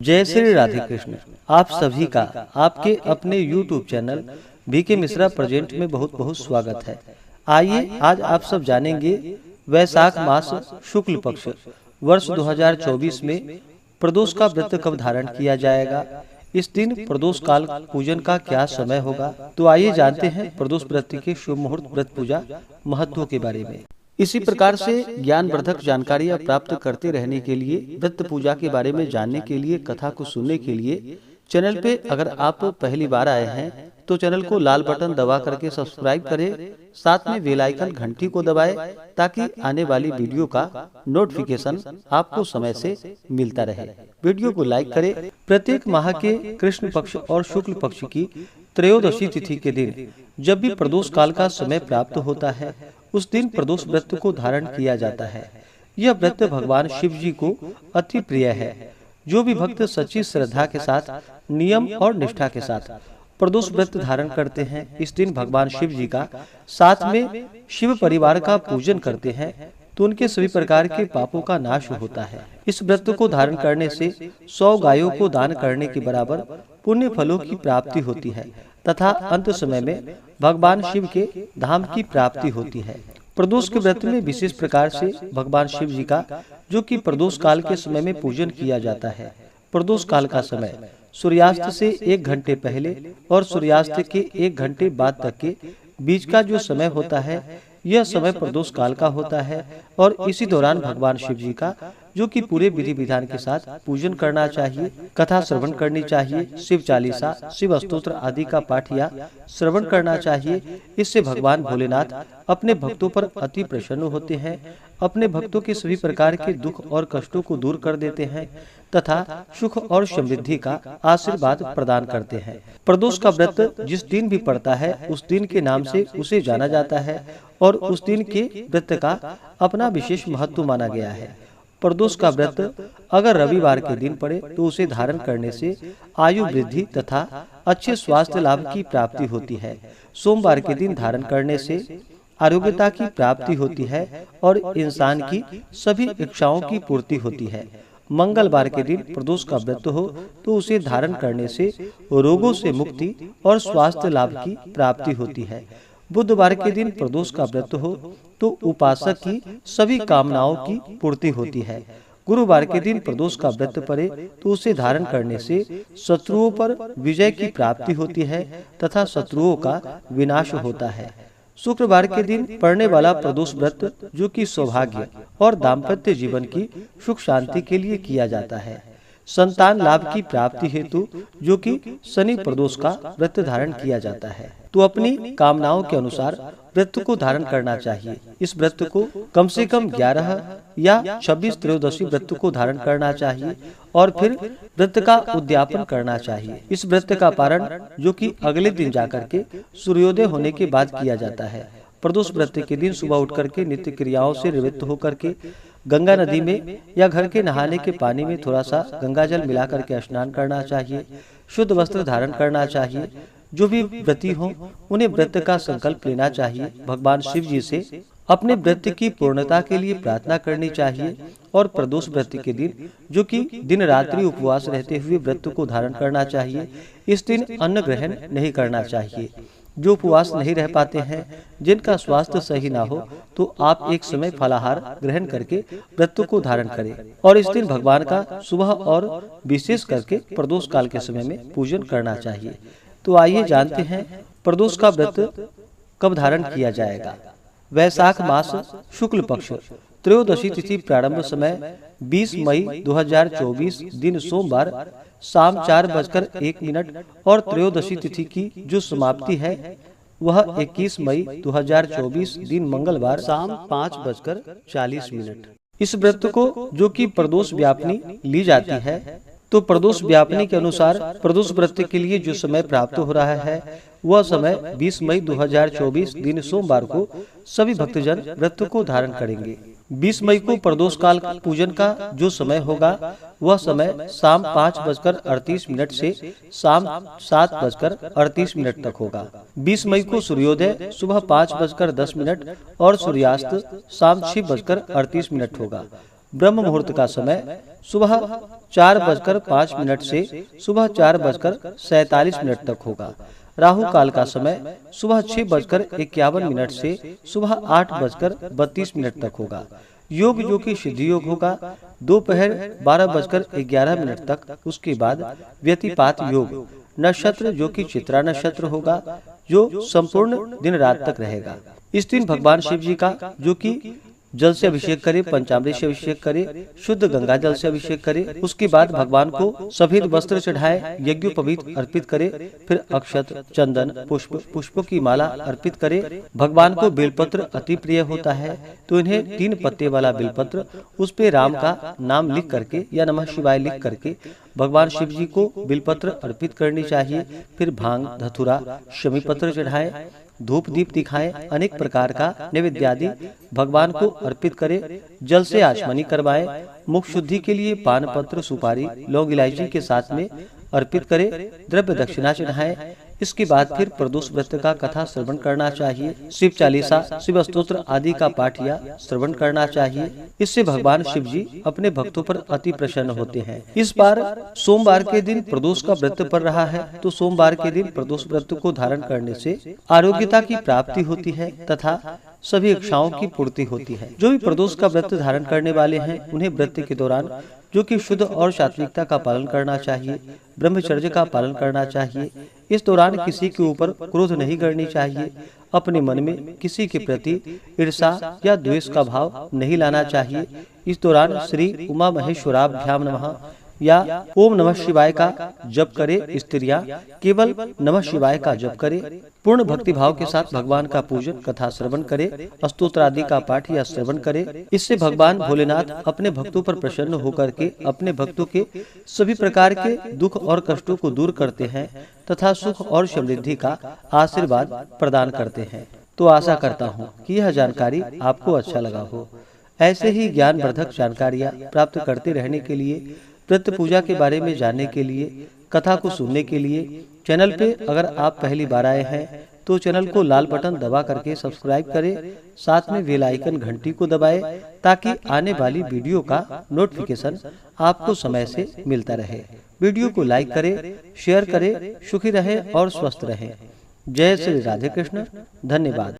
जय श्री राधे कृष्ण। आप सभी का आपके अपने YouTube channel BK Mishra present में बहुत बहुत स्वागत है। आइए आज आप सब जानेंगे वैशाख मास शुक्ल पक्ष वर्ष 2024 में प्रदोष का व्रत कब धारण किया जाएगा, इस दिन प्रदोष काल पूजन का क्या समय होगा। तो आइए जानते हैं प्रदोष व्रत के शुभ मुहूर्त व्रत पूजा महत्व के बारे में। इसी प्रकार से ज्ञानवर्धक जानकारियाँ प्राप्त करते रहने के लिए, व्रत पूजा के बारे में जानने के लिए, कथा को सुनने के लिए चैनल पे अगर आप पहली बार आए हैं तो चैनल को लाल बटन दबा करके सब्सक्राइब करें, साथ में बेल आइकन घंटी को दबाएं ताकि आने वाली वीडियो का नोटिफिकेशन आपको समय से मिलता रहे। वीडियो को लाइक करें। प्रत्येक माह के कृष्ण पक्ष और शुक्ल पक्ष की त्रयोदशी तिथि के दिन जब भी प्रदोष काल का समय प्राप्त होता है, उस दिन प्रदोष व्रत को धारण किया जाता है। यह व्रत भगवान शिव जी को अति प्रिय है। जो भी भक्त सच्ची श्रद्धा के साथ, नियम और निष्ठा के साथ प्रदोष व्रत धारण करते हैं, इस दिन भगवान शिव जी का साथ में शिव परिवार का पूजन करते हैं तो उनके सभी प्रकार के पापों का नाश होता है। इस व्रत को धारण करने से 100 गायों को दान करने के बराबर पुण्य फलों की प्राप्ति होती है तथा अंत समय में भगवान शिव के धाम की प्राप्ति होती है। प्रदोष के व्रत में विशेष प्रकार से भगवान शिव जी का जो कि प्रदोष काल के समय में पूजन किया जाता है। प्रदोष काल का समय सूर्यास्त से 1 घंटे पहले और सूर्यास्त के 1 घंटे बाद तक के बीच का जो समय होता है, यह समय प्रदोष काल का होता है और इसी दौरान भगवान शिव जी का जो कि पूरे विधि विधान के साथ पूजन करना चाहिए, कथा श्रवण करनी चाहिए, शिव चालीसा, शिव स्तोत्र आदि का पाठ या श्रवण करना चाहिए। इससे भगवान भोलेनाथ अपने भक्तों पर अति प्रसन्न होते हैं, अपने भक्तों के सभी प्रकार के दुख और कष्टों को दूर कर देते हैं तथा सुख और समृद्धि का आशीर्वाद प्रदान करते हैं। प्रदोष का व्रत जिस दिन भी पड़ता है, उस दिन के नाम से उसे जाना जाता है और उस दिन के व्रत का अपना विशेष महत्व माना गया है। प्रदोष का व्रत अगर रविवार के दिन पड़े तो उसे धारण करने से आयु वृद्धि तथा अच्छे स्वास्थ्य लाभ की प्राप्ति होती है। सोमवार के दिन धारण करने से आरोग्यता की प्राप्ति होती है और इंसान की सभी इच्छाओं की पूर्ति होती है। मंगलवार के दिन प्रदोष का व्रत हो तो उसे धारण करने से रोगों से मुक्ति और स्वास्थ्य लाभ की प्राप्ति होती है। बुधवार के दिन प्रदोष का व्रत हो तो उपासक की सभी कामनाओं की पूर्ति होती है। गुरुवार के दिन प्रदोष का व्रत पड़े तो उसे धारण करने से शत्रुओं पर विजय की प्राप्ति होती है तथा शत्रुओं का विनाश होता है। शुक्रवार के दिन पड़ने वाला प्रदोष व्रत जो कि सौभाग्य और दाम्पत्य जीवन की सुख शांति के लिए किया जाता है। संतान लाभ की प्राप्ति हेतु जो कि शनि प्रदोष का व्रत धारण किया जाता है, तो अपनी कामनाओं के अनुसार व्रत को धारण करना चाहिए। इस व्रत को कम से कम 11 या 26 त्रयोदशी व्रत को धारण करना चाहिए और फिर व्रत का उद्यापन करना चाहिए। इस व्रत का पारण जो कि अगले दिन जाकर के सूर्योदय होने के बाद किया जाता है। प्रदोष व्रत के दिन सुबह उठ करके नित्य क्रियाओं से निवृत्त होकर के गंगा नदी में या घर के नहाने के पानी में थोड़ा सा गंगा जल मिला करके स्नान करना चाहिए। शुद्ध वस्त्र धारण करना चाहिए। जो भी व्रती हो उन्हें व्रत का संकल्प लेना चाहिए। भगवान शिव जी से अपने व्रत की पूर्णता के लिए प्रार्थना करनी चाहिए और प्रदोष व्रत के दिन जो कि दिन रात्रि उपवास रहते हुए व्रत को धारण करना चाहिए। इस दिन अन्न ग्रहण नहीं करना चाहिए। जो उपवास नहीं रह पाते हैं, जिनका स्वास्थ्य सही ना हो, तो आप एक समय फलाहार ग्रहण करके व्रत को धारण करें और इस दिन भगवान का सुबह और विशेष करके प्रदोष काल के समय में पूजन करना चाहिए। तो आइए जानते हैं प्रदोष का व्रत कब धारण किया जाएगा। वैशाख मास शुक्ल पक्ष त्रयोदशी तिथि प्रारंभ समय 20 मई 2024 दिन सोमवार शाम 4:01 और त्रयोदशी तिथि की जो समाप्ति है वह 21 मई 2024 दिन मंगलवार शाम 5:40। इस व्रत को जो कि प्रदोष व्यापनी ली जाती है, तो प्रदोष व्यापनी के अनुसार प्रदोष व्रत के लिए जो समय प्राप्त हो रहा है वह समय 20 मई 2024 दिन सोमवार को सभी भक्तजन व्रत को धारण करेंगे। 20 मई को प्रदोष काल पूजन का जो समय होगा वह समय शाम 5:38 से शाम 7:38 तक होगा। 20 मई को सूर्योदय सुबह 5:10 और सूर्यास्त शाम 6:38 होगा। ब्रह्म मुहूर्त का समय सुबह 4:05 से सुबह 4:47 तक होगा। राहु काल का समय सुबह 6:51 से सुबह 8:32 तक होगा। योग जो कि सिद्धि योग होगा दोपहर 12:11 तक। उसके बाद व्यतिपात योग नक्षत्र जो कि चित्रा नक्षत्र होगा, जो संपूर्ण दिन रात तक रहेगा। इस दिन भगवान शिव जी का जो कि जल से अभिषेक करे, पंचामृत से अभिषेक करे, शुद्ध गंगा जल से अभिषेक करे। उसके बाद भगवान को सफेद वस्त्र चढ़ाए, यज्ञोपवीत अर्पित करे, फिर अक्षत, चंदन, पुष्पों की माला अर्पित करे। भगवान को बेलपत्र अति प्रिय होता है, तो इन्हें 3 पत्ते वाला बेलपत्र, उस पे राम का नाम लिख करके या नमः शिवाय लिख करके भगवान शिव जी को बेलपत्र अर्पित करनी चाहिए। फिर भांग, धतूरा, शमी पत्र चढ़ाए, धूप दीप दिखाएं, अनेक प्रकार का नैवेद्यादि भगवान को अर्पित करे। जल से आचमनी करवाएं। मुख शुद्धि के लिए पान पत्र, सुपारी, लौंग, इलायची के साथ में अर्पित करे। द्रव्य दक्षिणा चढ़ाएं। इसके बाद फिर प्रदोष व्रत का कथा श्रवण करना चाहिए। शिव चालीसा, शिव स्तोत्र आदि का पाठ या श्रवण करना चाहिए। इससे भगवान शिव जी अपने भक्तों पर अति प्रसन्न होते हैं। इस बार सोमवार के दिन प्रदोष का व्रत पड़ रहा है, तो सोमवार के दिन प्रदोष व्रत को धारण करने से आरोग्यता की प्राप्ति होती है तथा सभी इच्छाओं की पूर्ति होती है। जो भी प्रदोष का व्रत धारण करने वाले हैं, उन्हें व्रत के दौरान जो कि शुद्ध और सात्विकता का पालन करना चाहिए, ब्रह्मचर्य का पालन करना चाहिए। इस दौरान किसी के ऊपर क्रोध नहीं करनी चाहिए। अपने मन में किसी के प्रति ईर्षा या द्वेष का भाव नहीं लाना चाहिए। इस दौरान श्री उमा महेश्वराभ्याम नमः या ओम नमः शिवाय का जप करे। स्त्रियां केवल नमः शिवाय का जप करे। पूर्ण भक्ति भाव के साथ भगवान का पूजन, कथा श्रवण करे, स्तोत्र आदि का पाठ या श्रवण करे। इससे भगवान भोलेनाथ अपने भक्तों पर प्रसन्न होकर के अपने भक्तों के सभी प्रकार के दुख और कष्टों को दूर करते हैं तथा सुख और समृद्धि का आशीर्वाद प्रदान करते हैं। तो आशा करता हूँ कि यह जानकारी आपको अच्छा लगा हो। ऐसे ही ज्ञानवर्धक जानकारियाँ प्राप्त करते रहने के लिए, व्रत पूजा के बारे में जानने के लिए, कथा को सुनने के लिए चैनल पे अगर आप पहली बार आए हैं तो चैनल को लाल बटन दबा करके सब्सक्राइब करें। साथ में बेल आइकन घंटी को दबाएं ताकि आने वाली वीडियो का नोटिफिकेशन आपको समय से मिलता रहे। वीडियो को लाइक करें, शेयर करें। सुखी रहें और स्वस्थ रहें। जय श्री राधे कृष्ण। धन्यवाद।